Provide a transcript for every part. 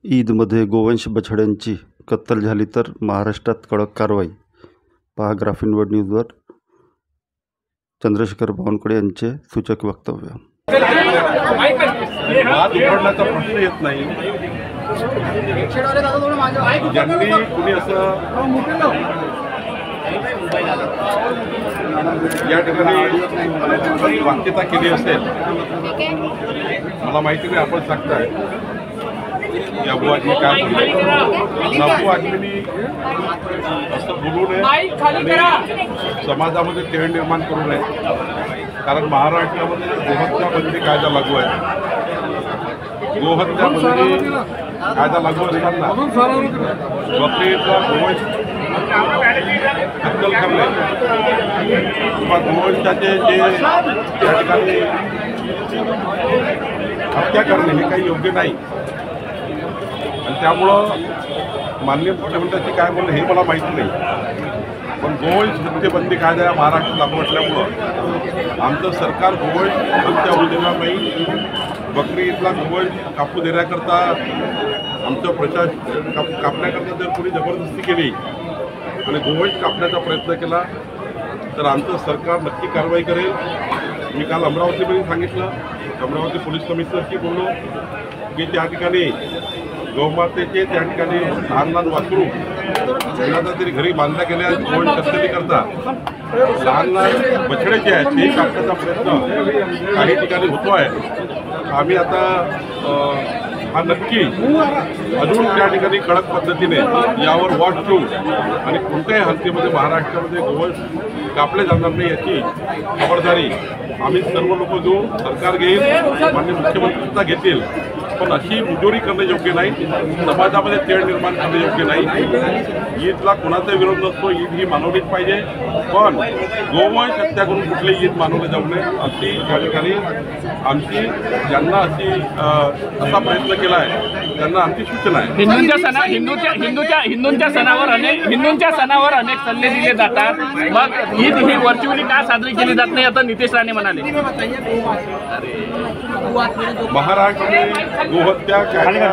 ईदमध्ये गोवंश बछड्यांची कत्तल झाली तर महाराष्ट्रात कडक कारवाई. पहा ग्राफिनवर्ड न्यूजवर चंद्रशेखर बावनकुळे यांचे सूचक वक्तव्य. वाद उघडण्याचा प्रश्न येत नाही. ज्यांनी कुणी असं या ठिकाणी वाक्यता केली असेल, मला माहिती नाही, आपण सांगताय की अबू आजमी काय बोलले. अबू आजमीनी असं बोलू नये आणि समाजामध्ये तेढ निर्माण करू नये. कारण महाराष्ट्रामध्ये गोहत्या बंदी कायदा लागू आहे. गोहत्या बंदी कायदा लागू असताना बकरीचा गोवंश कत्तल करणे किंवा गोवंशाचे जे त्या ठिकाणी हत्या करणे हे काही योग्य नाही. आणि त्यामुळं माननीय मुख्यमंत्र्यांची काय बोलणं हे मला माहिती नाही. पण गोवंश हत्येबंदी कायदा या महाराष्ट्रात लागू असल्यामुळं आमचं सरकार गोवंश हत्या होऊ देणार नाही. बकरी ईदला गोवंश कापू देण्याकरता आमचं प्रशासन कापण्याकरता जर कोणी जबरदस्ती केली आणि गोवंश कापण्याचा प्रयत्न केला तर आमचं सरकार नक्की कारवाई करेल. मी काल अमरावतीमध्ये सांगितलं, अमरावती पोलीस कमिशनरशी बोललो की त्या ठिकाणी गौमातेचे त्या ठिकाणी लहान लहान वासरू कोणाचा तरी घरी बांधल्या गेल्या गोवंश कत्तली करता लहान लहान बछडे जे आहेत ते कापण्याचा प्रयत्न काही ठिकाणी होतो आहे. आम्ही आता हा नक्की अजून त्या ठिकाणी कडक पद्धतीने यावर वॉच ठेवू आणि कोणत्याही हालतीमध्ये महाराष्ट्रामध्ये गोवंश कापले जाणार नाही याची खबरदारी आम्ही सर्व लोक घेऊ. सरकार घेईल, माननीय मुख्यमंत्री सुद्धा घेतील. पण अशी मुजोरी करणे योग्य नाही. समाजामध्ये तेढ निर्माण करणे योग्य नाही. ईदला कोणाचा विरोध नसतो. ईद ही मानवलीच पाहिजे. पण गोवंश हत्या करून कुठली ईद मानवले जाऊ नये अशी या ठिकाणी आमची ज्यांना असा प्रयत्न केला आहे त्यांना आमची सूचना आहे. हिंदूंच्या सणावर अनेक सल्ले दिले जातात. मग ईद ही व्हर्च्युअली का साजरी केली जात नाही आता नितेश राणे म्हणाले. महाराष्ट्र में गोहत्या कायदा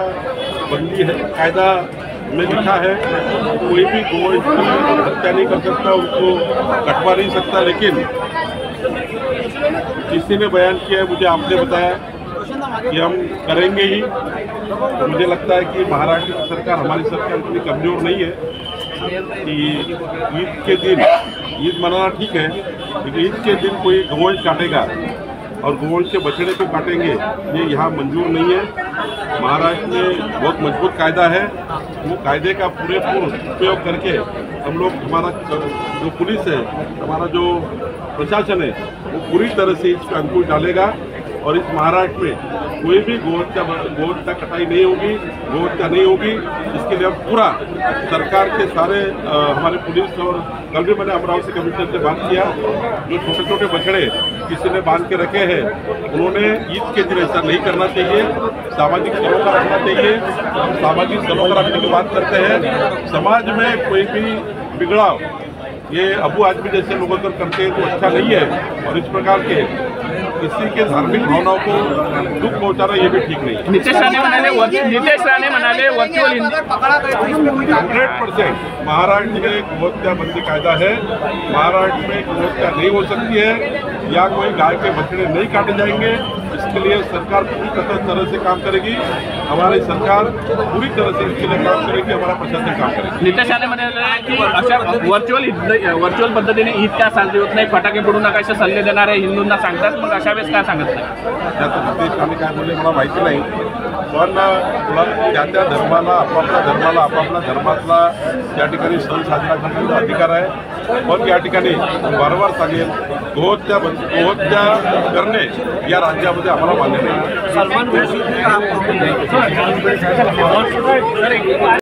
बंदी है. कायदा में लिखा है कोई भी गोवंश हत्या नहीं कर सकता, उसको कटवा नहीं सकता. लेकिन किसी ने बयान किया है, मुझे आपने बताया कि हम करेंगे ही. मुझे लगता है कि महाराष्ट्र की सरकार, हमारी सरकार इतनी कमज़ोर नहीं है कि ईद के दिन ईद मनाना ठीक है, लेकिन ईद के दिन कोई गोवंश काटेगा और गोवंश के बछड़े को काटेंगे ये यहाँ मंजूर नहीं है. महाराष्ट्र में बहुत मजबूत कायदा है. वो कायदे का पूरेपूर उपयोग करके हम लोग, हमारा जो पुलिस है, हमारा जो प्रशासन है, वो पूरी तरह से इस पर अंकुश डालेगा. और इस महाराष्ट्र में कोई भी गोहत्या कटाई नहीं होगी, गोहत्या नहीं होगी. इसके लिए हम पूरा सरकार के सारे हमारे पुलिस, और कल भी मैंने अमरावती कमिश्नर से बात किया, जो छोटे छोटे बछड़े किसी ने बांध के रखे हैं उन्होंने ईद के दिन ऐसा नहीं करना चाहिए. सामाजिक सरोकार रखना चाहिए. सामाजिक सरोकार रखने की बात करते हैं. समाज में कोई भी बिगड़ाव ये अबू आजमी जैसे लोग अगर करते हैं तो अच्छा नहीं है. और इस प्रकार के किसी के धार्मिक भावनाओं को दुख पहुंचाना ये भी ठीक नहीं है. नितेश राणे म्हणाले वर्चुअल 100% महाराष्ट्र में गोहत्या बंदी कायदा है. महाराष्ट्र में गोहत्या नहीं हो सकती है या कोई गाय के बछड़े नहीं काटे जाएंगे. इसके लिए सरकार पूरी तरह से काम करेगी. हमारी सरकार पूरी तरह से इसके लिए काम करेगी. हमारा प्रशासन काम करेगा. नितेश राणे म्हणाले की अशा व्हर्च्युअल पद्धतीने ईद का साजरी होत नाही, फटाके फोडू नका असे सल्ले देणारे हिंदूंना सांगतात. मग अशा वेळेस काय सांगत नाही. त्यात नितेश राणे काय बोलले मला माहिती नाही. पण त्या धर्माला आपापल्या धर्मातला त्या ठिकाणी सण साजरा करण्याचा अधिकार आहे. पण या ठिकाणी वारंवार सांगेल, गोहत्या करणे या राज्यामध्ये आम्हाला मान्य नाही.